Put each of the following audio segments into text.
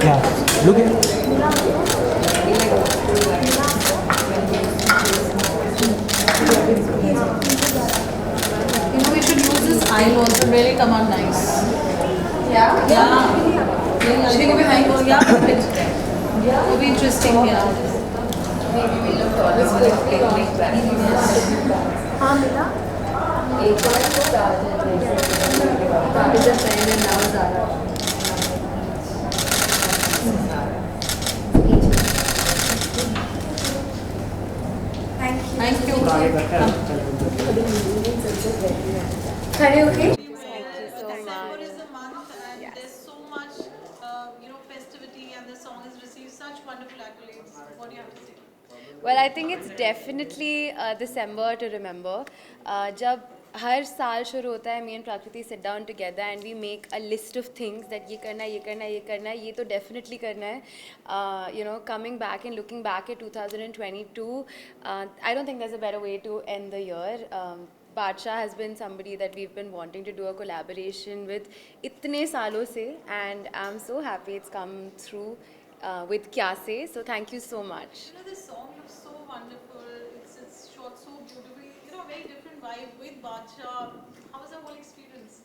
Yeah, look at. We should use this aisle also. Really come out nice. Yeah? Yeah. Should we go behind? Oh, yeah. It will be interesting. Yeah. Maybe we look taller for the picnic हाँ मिला एक बार तो that is a friend and now Zara Thank you. खड़े होके December is a month and there's so much, festivity, and the song has received such wonderful accolades. What do you have to say? Well, I think it's definitely December to remember. जब हर साल शुरू होता है, me and Prakriti sit down together and we make a list of things that ये करना है, ये करना है, ये करना है, ये तो definitely करना है. Coming back and looking back at 2022, I don't think there's a better way to end the year. Badshah has been somebody that we've been wanting to do a collaboration with इतने सालों से, and I'm so happy it's come through with Kya Se. So thank you so much. This song looks so wonderful. It's shot so beautifully. Very different vibe with Badshah. How was the whole experience?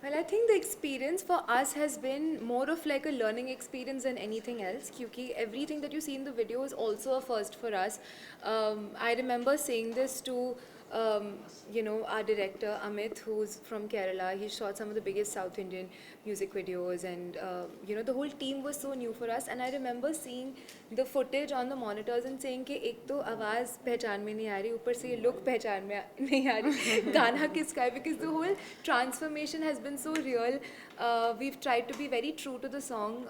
Well, I think the experience for us has been more of like a learning experience than anything else, because everything that you see in the video is also a first for us. I remember saying this to our director Amit, who's from Kerala. He shot some of the biggest South Indian music videos, and the whole team was so new for us. And I remember seeing the footage on the monitors and saying कि एक तो आवाज़ पहचान में नहीं आ रही, ऊपर से ये look पहचान में नहीं आ रही, गाना किसका है, because the whole transformation has been so real. We've tried to be very true to the song.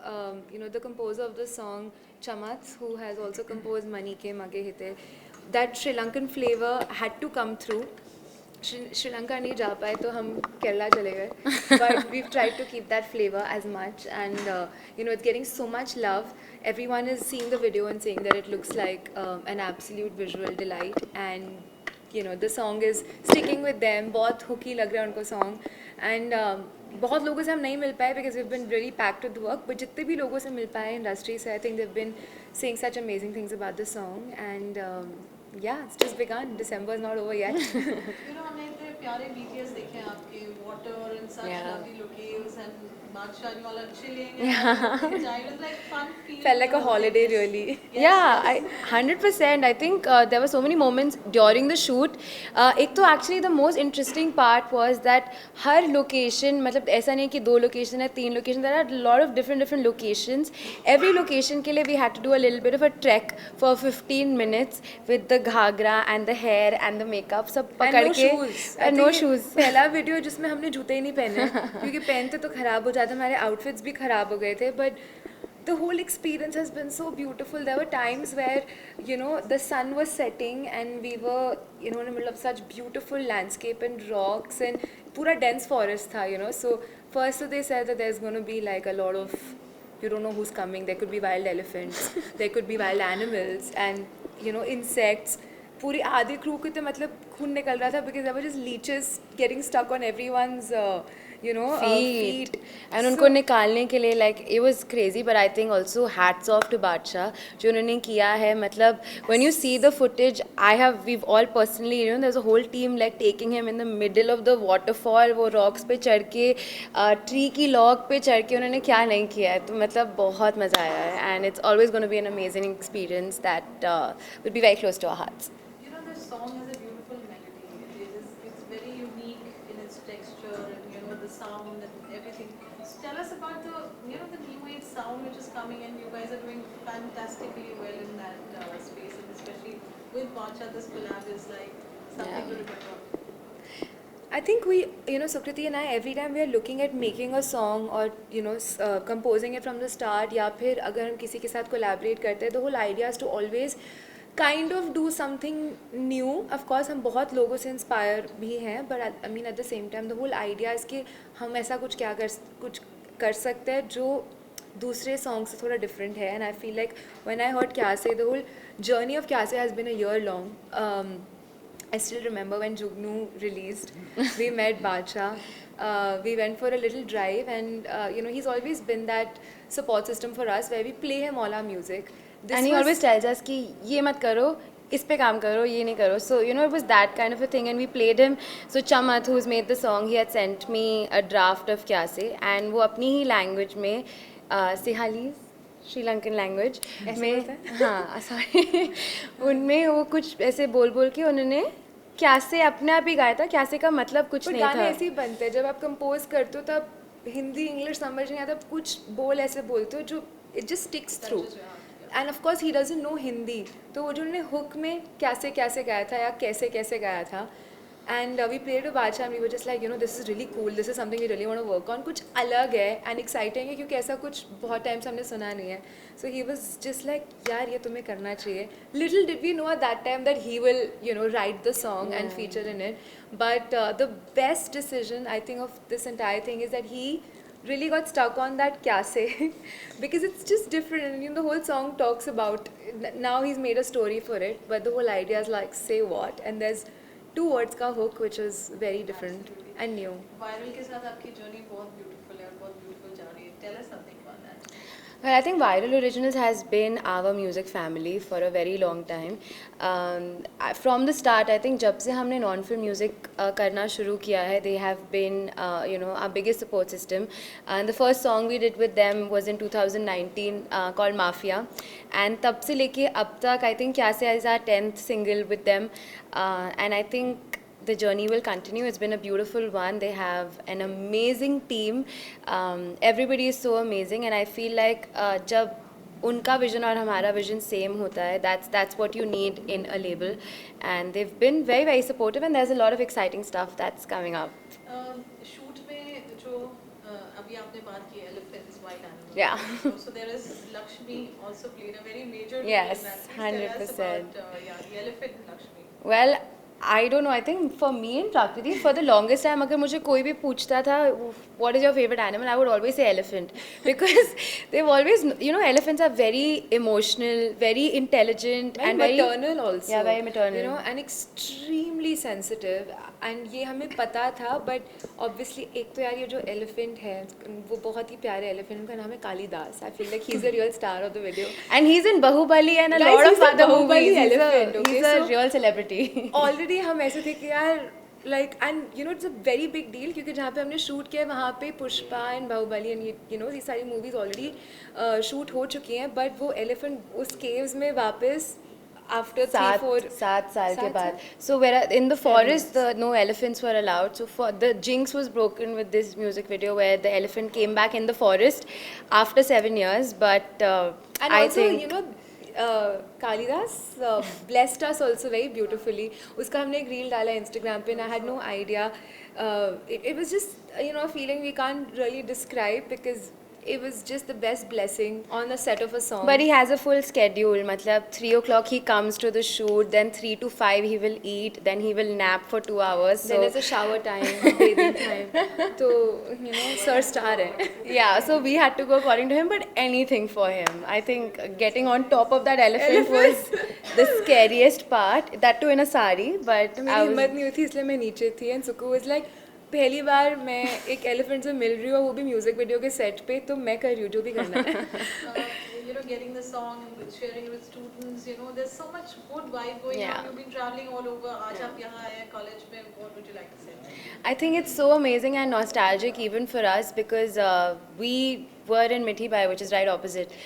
The composer of the song, Chamat, who has also composed Mani Ke Mage Hite, that Sri Lankan flavor had to come through. Sri Lanka नहीं जा पाए तो हम केरला चले गए, but we've tried to keep that flavor as much, and it's getting so much love. Everyone is seeing the video and saying that it looks like an absolute visual delight, and the song is sticking with them. बहुत hooky लग रहा है उनको song, and बहुत लोगों से हम नहीं मिल पाए because we've been really packed with work, but जितने भी लोगों से मिल पाए industry से, I think they've been saying such amazing things about the song, and yeah, it's just begun. December is not over yet. हमने इतने प्यारे BTS देखे हैं आपके, water and such lovely locales, and Badshah and you all are chilling. It was like fun. Felt like a holiday, really. Yeah, 100%. I think there were so many moments during the shoot. एक तो actually the most interesting part was that her location, मतलब ऐसा नहीं कि 2 location है, 3 location. There are a lot of different locations. Every location के लिए we had to do a little bit of a trek for 15 minutes with the Ghaghara and the hair and the makeup सब पकड़ के. And no shoes. पहला video जिसमें हमने जूते ही नहीं पहने, क्योंकि पहनते तो खराब हो जाते, हमारे outfits भी खराब हो गए थे, but the whole experience has been so beautiful. There were times where the sun was setting and we were in the middle of such beautiful landscape and rocks, and pura dense forest tha, so first they said that there's going to be like a lot of, you don't know who's coming, there could be wild elephants, there could be wild animals, and insects. पूरी आधे crew के तो मतलब खून निकल रहा था because there were just leeches getting stuck on everyone's feet. And उनको निकालने के लिए like it was crazy, but I think also hats off to Badshah जो उन्होंने किया है. मतलब when you see the footage, we've all personally, there's a whole team like taking him in the middle of the waterfall, वो rocks पे चढ़ के tree की log पे चढ़ के उन्होंने क्या नहीं किया है, तो मतलब बहुत मज़ा आया है, and it's always going to be an amazing experience that will be very close to our hearts. This song has a beautiful melody. It's very unique in its texture and the sound and everything. So tell us about the the new age sound which is coming, and you guys are doing fantastically well in that space, and especially with Badshah, this collab is like something to remember. I think we, Sukriti and I, every time we are looking at making a song or, composing it from the start, या फिर अगर हम किसी के साथ collaborate करते हैं, the whole idea is to always kind of do something new. Of course, हम बहुत लोगों से inspire भी हैं, but I mean at the same time, the whole idea is कि हम ऐसा कुछ कर सकते हैं जो दूसरे songs से थोड़ा different है. And I feel like when I heard Kya Se, the whole journey of Kya Se has been a year long. I still remember when Jugnu released. We met Bacha. We went for a little drive, and you know, he's always been that support system for us, where we play him all our music. And he always tells us कि ये मत करो, इस पे काम करो, ये नहीं करो. So you know, it was that kind of a thing, and we played him. So Chamat, who's made the song, he had sent me a draft of क्या से, and वो अपनी ही language में Sinhalese, श्रीलंकन लैंग्वेज में, हाँ sorry, उनमें वो कुछ ऐसे बोल बोल के उन्होंने क्या से अपने आप ही गाया था. क्या से का मतलब कुछ नहीं गाने था. ऐसे ही बनते हैं, जब आप कंपोज करते हो तब हिंदी इंग्लिश समझ नहीं आता, कुछ बोल ऐसे बोलते हो जो it just sticks through. End of course he doesn't know Hindi, तो वो जो उन्होंने हुक में कैसे कैसे गाया था या कैसे कैसे गाया था. And we played with Badshah and we were just like you know this is really cool, this is something we really want to work on. कुछ अलग है एंड एक्साइटिंग है, क्योंकि ऐसा कुछ बहुत टाइम से हमने सुना नहीं है. So he was just like यार ये तुम्हें करना चाहिए. Little did we know at that time that he will you know write the song and feature in it. But the best decision I think of this entire thing is that he really got stuck on that kya se because it's just different, and you know, the whole song talks about, now he's made a story for it, but the whole idea is like say what, and there's 2 words ka hook which is very different and new. Viral के साथ आपकी journey बहुत beautiful है और बहुत beautiful जा रही है. Tell us something about that. Well, I think Viral Originals has been our music family for a very long time. From the start, I think जब से हमने non-film music करना शुरू किया है, they have been, you know, our biggest support system. And the first song we did with them was in 2019 called Mafia. And तब से लेके अब तक, I think क्या से is our 10th single with them. And I think the journey will continue. It's been a beautiful one. They have an amazing team. Everybody is so amazing, and I feel like जब उनका vision और हमारा vision same होता है, that's what you need in a label. And they've been very very supportive, and there's a lot of exciting stuff that's coming up. Shoot में जो अभी आपने बात की elephants, white animals. Yeah. So there is Lakshmi also played a very major role Yes, in that. Please tell us 100%. about the elephant Lakshmi. Well, I don't know. I think for me and Prakriti, for the longest time, अगर मुझे कोई भी पूछता था what is your favorite animal, I would always say elephant, because they've always, you know, elephants are very emotional, very intelligent, and very maternal also. Yeah, very maternal. You know, and extremely sensitive. And ये हमें पता था, but obviously एक तो यार ये जो elephant है वो बहुत ही प्यारे elephant, उनका नाम है Kalidas. I feel like he's the real star of the video. And he's in Bahubali and a Guys, lot he's of a other Bahubali movies. elephant, okay, He's a so- real celebrity. Already हम ऐसे थे कि यार like, and you know, it's a very big deal, क्योंकि जहाँ पे हमने shoot किया है वहाँ पे Pushpa and Baahubali and you know, ये सारी मूवीज ऑलरेडी शूट हो चुकी हैं, बट वो एलिफेंट उस केव्स में वापस after 3-4 सात साल के सात बाद. So where in the forest, no elephants were allowed. So for the jinx was broken with this music video, where the elephant came back in the forest after 7 years. But and I also think you know Kalidas blessed us also very beautifully. उसका हमने एक reel डाला Instagram पे, and I had no idea. It was just you know a feeling we can't really describe, because it was just the best blessing on the set of a song. But he has a full schedule. मतलब 3 o'clock he comes to the shoot, then 3 to 5 he will eat, then he will nap for 2 hours. then there's a shower time, bathing time. So you know, sir star है. Yeah, so we had to go according to him, but anything for him. I think getting on top of that elephant was the scariest part. That too in a sari, but मेरी हिम्मत नहीं हुई थी, इसलिए मैं नीचे थी, and Suku was like, पहली बार मैं एक एलिफेंट से मिल रही हूँ, वो भी म्यूजिक वीडियो के सेट पे, तो मैं कर रही हूँ जो भी करना है. You know, getting the song and sharing it with students, you know, there's so much good vibe going Yeah. on. You've been traveling all over. आज आप यहाँ आए हैं college में. What would you like to say? I think it's so amazing and nostalgic even for us, because we were in Mithi Bai, which is right opposite,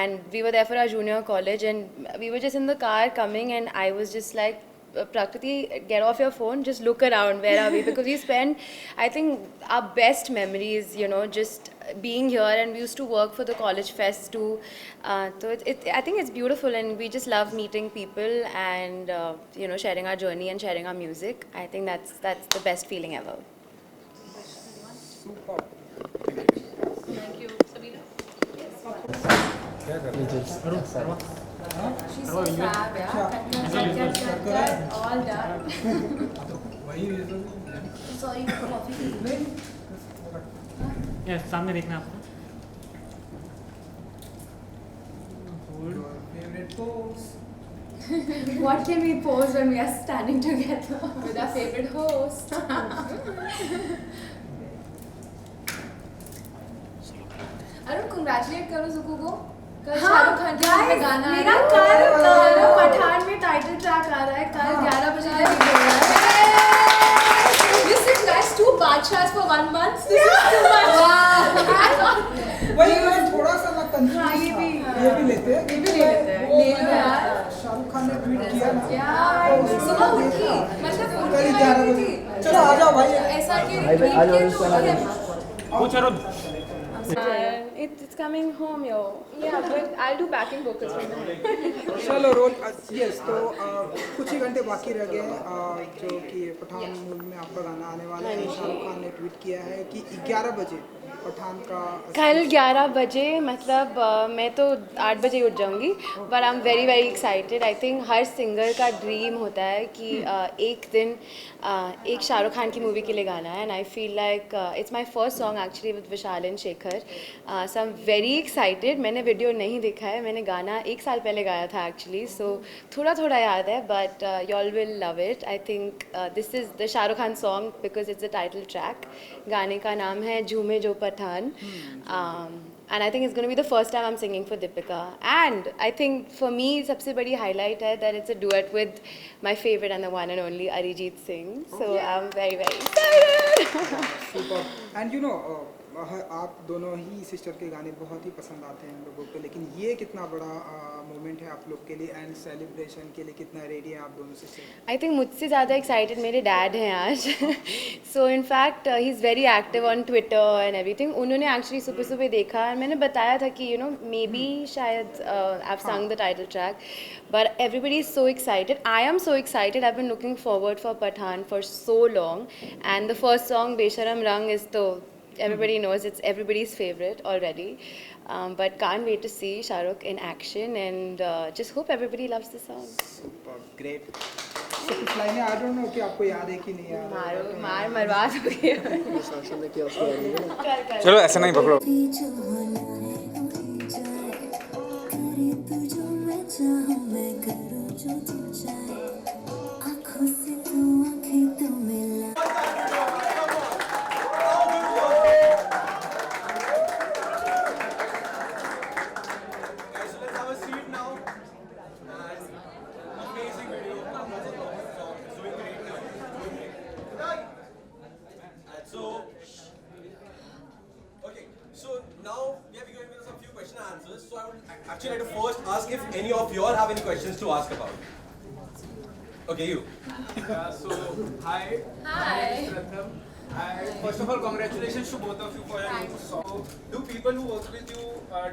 and we were there for our junior college, and we were just in the car coming, and I was just like, Prakriti, get off your phone, just look around, where are we? Because we spent, I think, our best memories, you know, just being here, and we used to work for the college fest too. So I think it's beautiful, and we just love meeting people and you know, sharing our journey and sharing our music. I think that's the best feeling ever. Thank you, Sabina. She's so fab, yeah. Cut, all done. Sorry, coffee. Yes सामने देखना आपको. Favorite pose. What can we pose when we are standing together with our favorite host? Arun congratulate करो सुकू को कल शाहरुख खान के film में गाना मेरा कल पठान में टाइटल ट्रैक आ रहा है कल 11 बजे रिलीज हो रहा है Listen guys, 2 badshahs for 1 month. This is too much. Wow. वही मैं थोड़ा सा मैं कंफ्यूज ये भी लेते हैं ये भी ले लेते हैं ले लो यार शाहरुख खान ने ट्वीट किया ना यार सुबह उठी मतलब कल उठी 11 बजे चलो आ जाओ भाई ऐसा कि ट्वीट पूछ Arun it's coming home yo yeah but I'll do backing vocals from there चलो रोल यस तो कुछ ही घंटे बाकी रह गए जो कि पठान मूवी में आपका गाना आने वाला है शाहरुख खान ने ट्वीट किया है कि 11 बजे पठान का कल 11 बजे मतलब मैं तो 8 बजे ही उठ जाऊंगी but I am very very excited I think her singer का ड्रीम होता है कि एक दिन एक शाहरुख खान की मूवी के लिए गाना है and I feel like it's my first song actually with Vishal and Shekhar so I am very excited मैंने वीडियो नहीं देखा है मैंने गाना 1 साल पहले गाया था एक्चुअली सो थोड़ा थोड़ा याद है but you all will love it I think this is the Shahrukh Khan song because it's the title track गाने का नाम है झूमे जो Pathan and I think it's going to be the first time I'm singing for Deepika and I think for me सबसे बड़ी highlight है that it's a duet with my favorite and the one and only Arijit Singh so I'm very very excited super and you know आप दोनों ही sister के गाने बहुत ही पसंद आते हैं हम लोगों को लेकिन ये कितना बड़ा मोमेंट है आप लोग के लिए एंड सेलिब्रेशन के लिए कितना रेडी हैं आप दोनों सिस्टर आई थिंक मुझसे ज़्यादा एक्साइटेड मेरे डैड हैं आज so in fact he is very active on Twitter and everything उन्होंने एक्चुअली सुबह सुबह देखा और मैंने बताया था कि यू नो मे बी शायद I sang the title track but everybody is so excited I am so excited I been looking forward for Pathaan for so long and the first song Besharam Rang is तो everybody knows it's everybody's favorite already but can't wait to see Shahrukh in action and just hope everybody loves the song super great तो कुछ लाइनें I don't know कि आपको याद है कि नहीं याद मार मरवाद हो गया चलो ऐसा नहीं पकड़ो So now we have been going with some few question and answers. So I would actually like to first ask if any of you all have any questions to ask about. Okay, you. So hi. Hi. Pratham. First of all, congratulations to both of you for your new song. Do people who work with you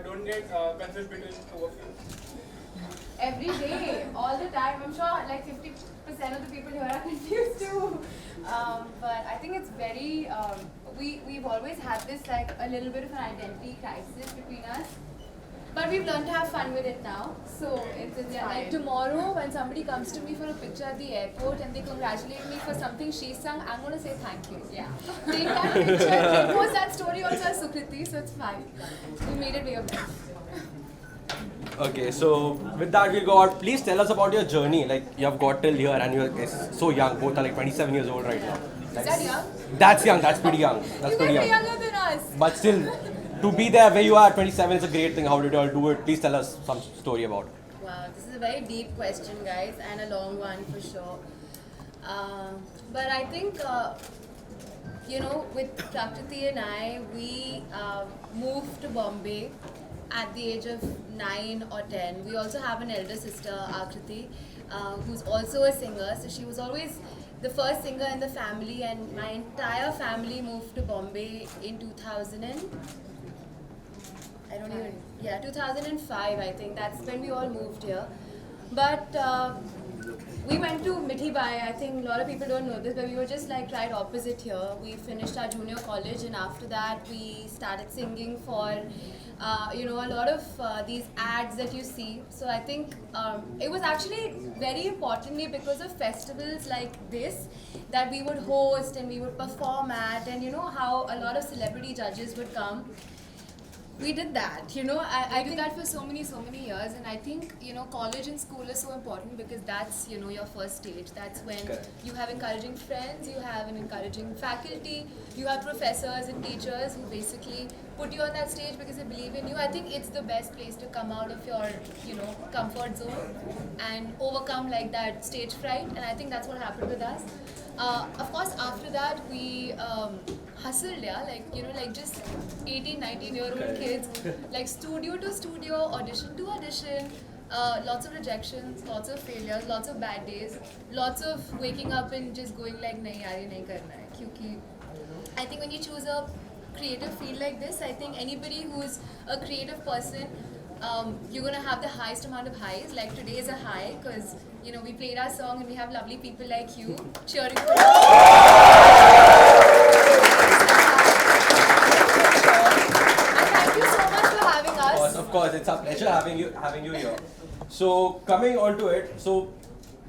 don't get confused between two of you? every day all the time I'm sure like 50% of the people here are confused too but I think it's very we've always had this like a little bit of an identity crisis between us but we've learned to have fun with it now so it's like tomorrow when somebody comes to me for a picture at the airport and they congratulate me for something she sung I'm going to say thank you take that picture post that story also as Sukriti so it's fine we made it way of life. Okay, so with that we'll go out. Please tell us about your journey. Like you have got till here and you're so young. Both are like 27 years old right now. Is that young? That's young. That's pretty young. That's You pretty might be young. younger than us. But still, to be there where you are at 27 is a great thing. How did you all do it? Please tell us some story about it. Wow, this is a very deep question, guys, and a long one for sure. But I think, you know, with Prakriti and I, we moved to Bombay at the age of 9 or 10. We also have an elder sister, Akriti, who's also a singer. So she was always the first singer in the family, and my entire family moved to Bombay in 2005, I think. That's when we all moved here. But we went to Mithibai. I think a lot of people don't know this, but we were just like right opposite here. We finished our junior college, and after that, we started singing for, you know, a lot of these ads that you see. So I think it was actually very importantly because of festivals like this that we would host and we would perform at, and you know how a lot of celebrity judges would come. We did that, you know. I did that for so many years, and I think, you know, college and school is so important because that's, you know, your first stage. That's when Correct. you have encouraging friends, you have an encouraging faculty, you have professors and teachers who basically put you on that stage because they believe in you. I think it's the best place to come out of your, you know, comfort zone and overcome like that stage fright, and I think that's what happened with us. Of course, after that, we hustled, yeah, like, you know, like just 18, 19-year-old kids, like studio to studio, audition to audition, lots of rejections, lots of failures, lots of bad days, lots of waking up and just going like, nahi yaar, ye nahi karna hai. Kyunki I think when you choose a creative field like this, I think anybody who is a creative person, you're gonna have the highest amount of highs. Like today is a high because, you know, we played our song and we have lovely people like you cheering for us. And thank you so much for having us. Of course, it's a pleasure having you here. So coming on to it, so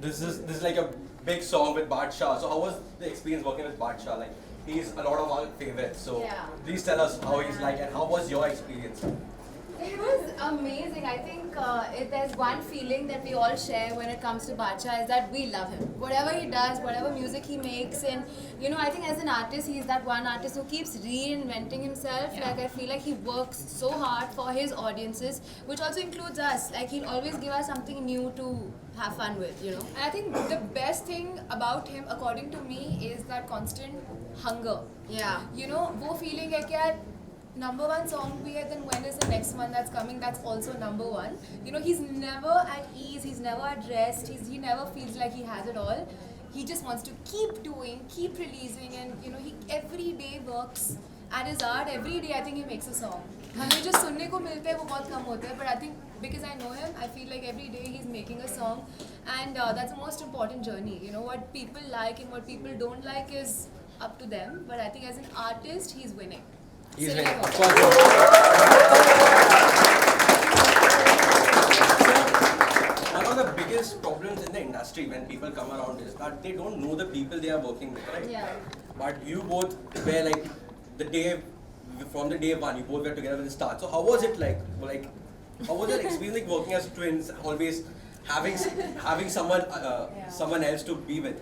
this is like a big song with Badshah. So how was the experience working with Badshah? Like he's a lot of our favorites. So Yeah. please tell us how he's like and how was your experience? It was amazing. I think if there's one feeling that we all share when it comes to Badshah is that we love him. Whatever he does, whatever music he makes, and you know, I think as an artist, he's that one artist who keeps reinventing himself. Like I feel like he works so hard for his audiences, which also includes us. Like he'll always give us something new to have fun with, you know. And I think the best thing about him, according to me, is that constant hunger. Yeah. You know, वो feeling है कि यार number one song bhi hai, then when is the next one that's coming? That's also number one. You know, he's never at ease, he's never at rest, he never feels like he has it all. He just wants to keep doing, keep releasing, and you know, he every day works at his art. Every day I think he makes a song. हमें जो सुनने को मिलते हैं वो बहुत कम होते हैं, but I think because I know him, I feel like every day he's making a song, and that's the most important journey. You know, what people like and what people don't like is up to them, but I think as an artist, he's winning. He's Silly winning. one. Of course. One of the biggest problems in the industry when people come around is that they don't know the people they are working with, right? Yeah. But you both were like from the day one, you both were together with the start. So how was it like? Like, how was your experience like working as twins, always having someone else to be with?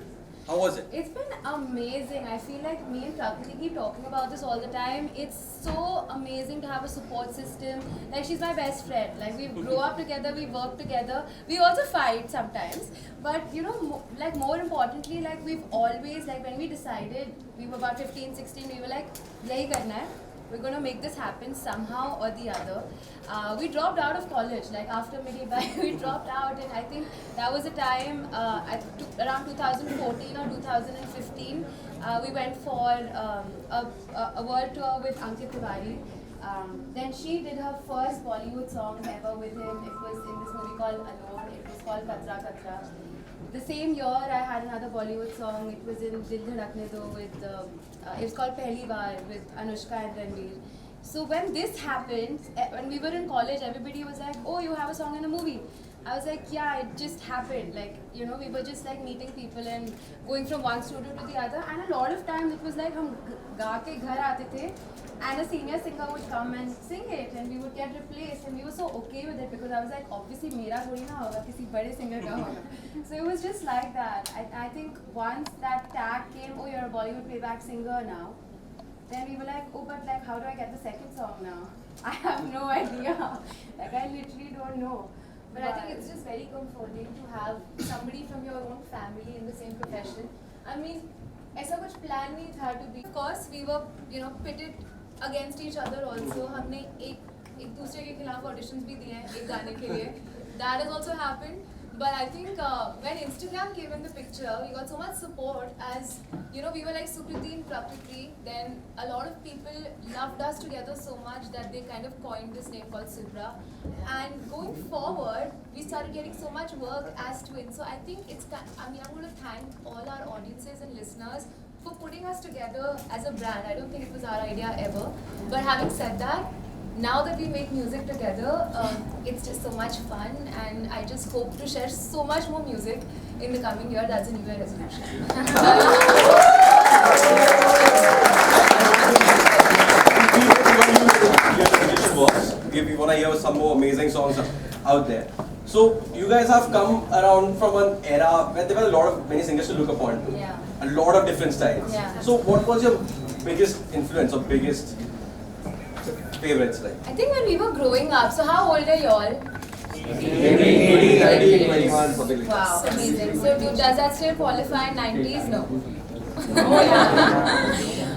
How was it? It's been amazing. I feel like me and Prakriti keep talking about this all the time. It's so amazing to have a support system. Like she's my best friend. Like we grow up together, we work together. We also fight sometimes. But you know, like more importantly, like we've always, like when we decided, we were about 15, 16, we were like, yahi karna hai. We're going to make this happen somehow or the other. We dropped out of college, like after Midi-Bai, we dropped out, and I think that was a time, around 2014 or 2015, we went for a world tour with Ankit Tiwari. Then she did her first Bollywood song ever with him. It was in this movie called Alone. It was called Katra Katra. The same year, I had another Bollywood song. It was in Dil Dhadakne Do with, it was called Pehli Baar with Anushka and Ranveer. So when this happened, when we were in college, everybody was like, oh, you have a song in a movie. I was like, yeah, it just happened. Like, you know, we were just like meeting people and going from one studio to the other. And a lot of times it was like, hum ga ke ghar aate the, and a senior singer would come and sing it, and we would get replaced, and we were so okay with it because I was like, obviously mera thodi na hoga, kisi bade singer ka hoga. So it was just like that. I think once that tag came, oh, you're a Bollywood playback singer now, then we were like, oh, but like, how do I get the second song now? I have no idea. Like, I literally don't know. But I think it's just very comforting to have somebody from your own family in the same profession. I mean, ऐसा कुछ plan नहीं था to be. Of course, we were, you know, pitted against each other also. हमने एक दूसरे के खिलाफ auditions भी दिए हैं एक गाने के लिए. That has also happened. But I think when Instagram came in the picture, we got so much support as, you know, we were like Sukriti and Prakriti. Then a lot of people loved us together so much that they kind of coined this name called Subra. And going forward, we started getting so much work as twins. So I think I'm going to thank all our audiences and listeners for putting us together as a brand. I don't think it was our idea ever. But having said that, now that we make music together, it's just so much fun, and I just hope to share so much more music in the coming year. That's a New Year resolution. Your resolution was wanna hear some more amazing songs out there. So you guys have come around from an era where there were many singers to look upon to. Yeah. A lot of different styles. Yeah. So what was your biggest influence or biggest favorites like? I think when we were growing up, so how old are you all? Maybe 19, 21, something like that. Wow, amazing. So does that still qualify in 90s? No. Oh yeah.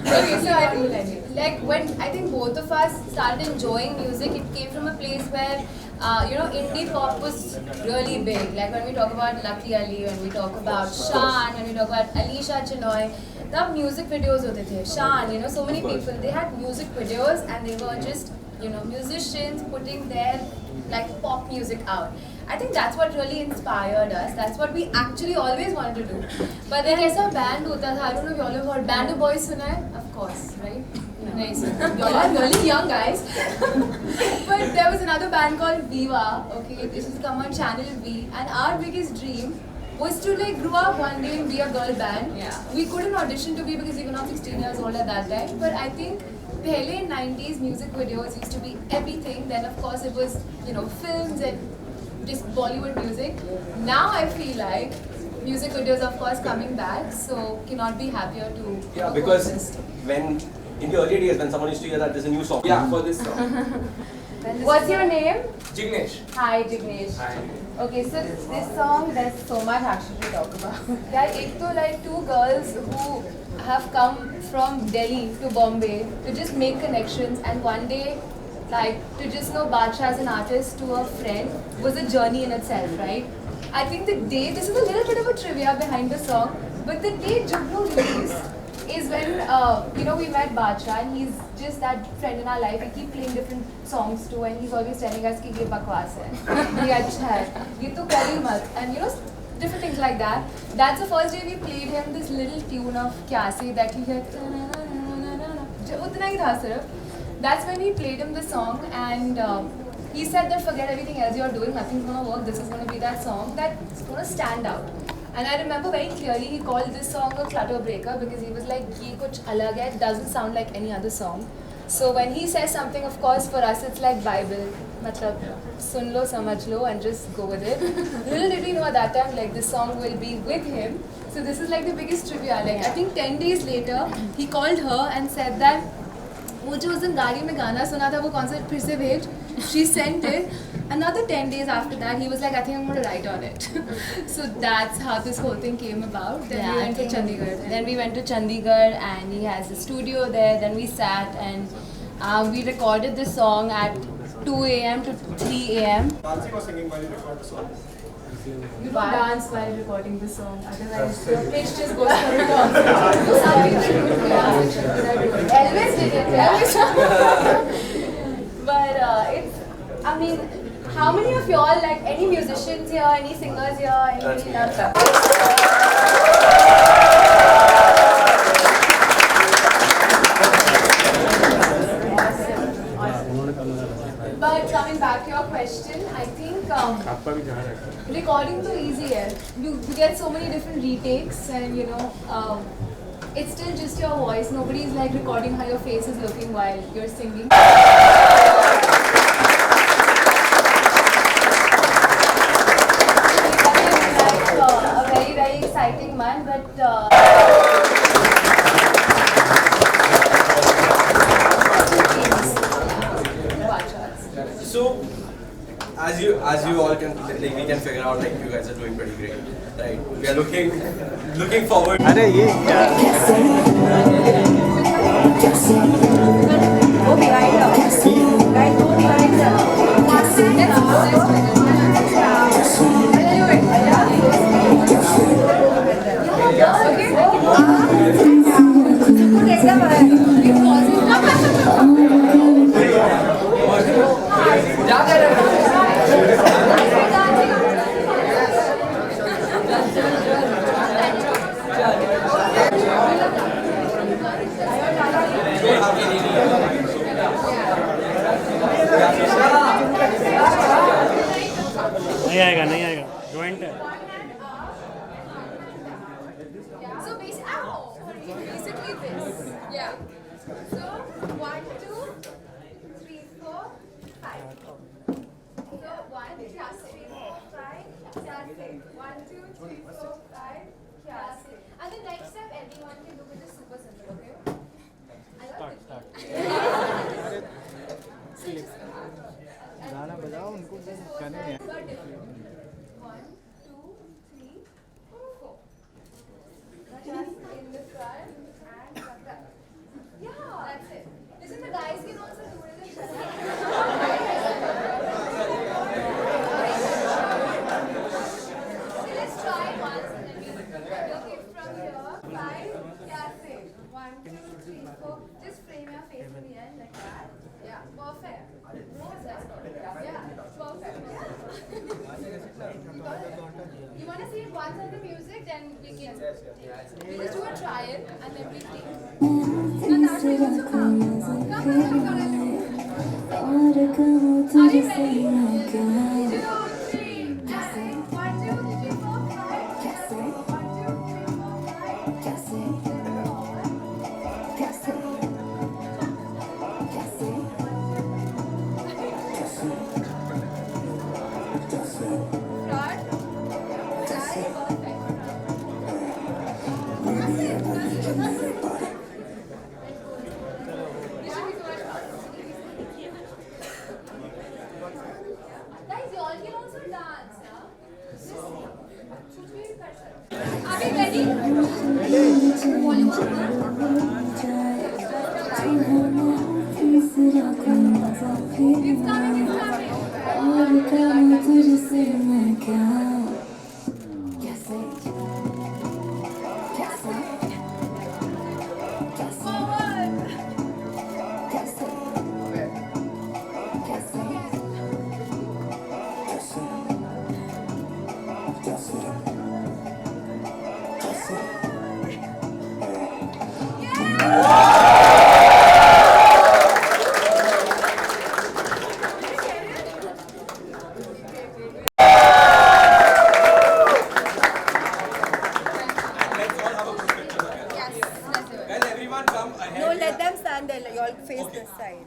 Okay, so I think like when I think both of us started enjoying music, it came from a place where indie pop was really big. Like when we talk about Lucky Ali, when we talk about Shaan, when we talk about Alisha Chinoy, the music videos hote the. Shaan, so many people, they had music videos and they were just, musicians putting their like pop music out. I think that's what really inspired us. That's what we actually always wanted to do. But then ऐसा band होता था. I don't know if you all have heard Band of Boys सुना है? Of course, right? Nice. You all are really young guys. But there was another band called Viva. Okay, this is come on Channel V, and our biggest dream was to like grow up one day and be a girl band. Yeah. We couldn't audition to be because we were not 16 years old at that time. But I think pehle in 90s music videos used to be everything. Then of course it was films and just Bollywood music. Now I feel like music videos of course coming back, so cannot be happier to Yeah, because coexist. when in the early days when someone used to hear that there's a new song. Yeah, for this song. What's your name? Jignesh. Hi Jignesh. Hi. Okay, so this song, there's so much actually to talk about. There are like two girls who have come from Delhi to Bombay to just make connections, and one day like to just know Badshah as an artist to a friend was a journey in itself, right? I think the day, this is a little bit of a trivia behind the song, but the day Jugnu released is when we met Badshah, and he's just that friend in our life. We keep playing different songs too, and he's always telling us कि ये बकवास है, ये अच्छा है, ये तो कर ही मत, and different things like that. That's the first day we played him this little tune of Kyasi that he had. उतना ही था सिर्फ. That's when we played him the song, and he said that forget everything else you're doing, nothing's gonna work. This is gonna be that song that's gonna stand out. And I remember very clearly he called this song a clutter breaker because he was like, "Ye kuch alag hai, it doesn't sound like any other song." So when he says something, of course for us it's like Bible. Matlab, sun lo, samajh lo, and just go with it. Little did we know at that time, like this song will be with him. So this is like the biggest trivia. Like I think 10 days later, he called her and said that वो जो उस दिन गाड़ी में गाना सुना था वो कॉन्सर्ट फिर से भेज. She sent it. Another 10 days after that, he was like, I think I'm going to write on it. So that's how this whole thing came about. Then we went to Chandigarh. Then we went to Chandigarh and he has a studio there. Then we sat and we recorded this song at 2 a.m. to 3 a.m. Dancing or singing while you record the song? You don't dance while recording the song, otherwise your pitch just goes for a toss. Some people do dance. Elvis did it, But I mean, how many of y'all, like any musicians here, any singers here, anybody loves that? But coming back to your question, I think recording too easy है. You get so many different retakes, and it's still just your voice. Nobody is like recording how your face is looking while you're singing. A very very exciting month, but. So, as you all can we can figure out like you guys are doing pretty great, right? We are looking forward. अरे ये नहीं आएगा joint है. So basically this. Yeah. So 1, 2, 3, 4, 5. Cafe. 1, 2, 3, 4. Just frame your face in the end like that. Yeah, perfect. What was that? Yeah, perfect. You want to see it once on the music, then we can. We'll just do a trial and then we take. And that's where you also come. Come, then we got it. Are we ready? 2, 3, and 1, 2, 3, 4, 5. 1, 2, 3, 4, 5. Guys, you all can also dance, huh? Are we ready? Volume up, It's coming, it's coming. Forward. Let's all have a group picture together. Guys, everyone come ahead. No, let them stand there. You all face this side.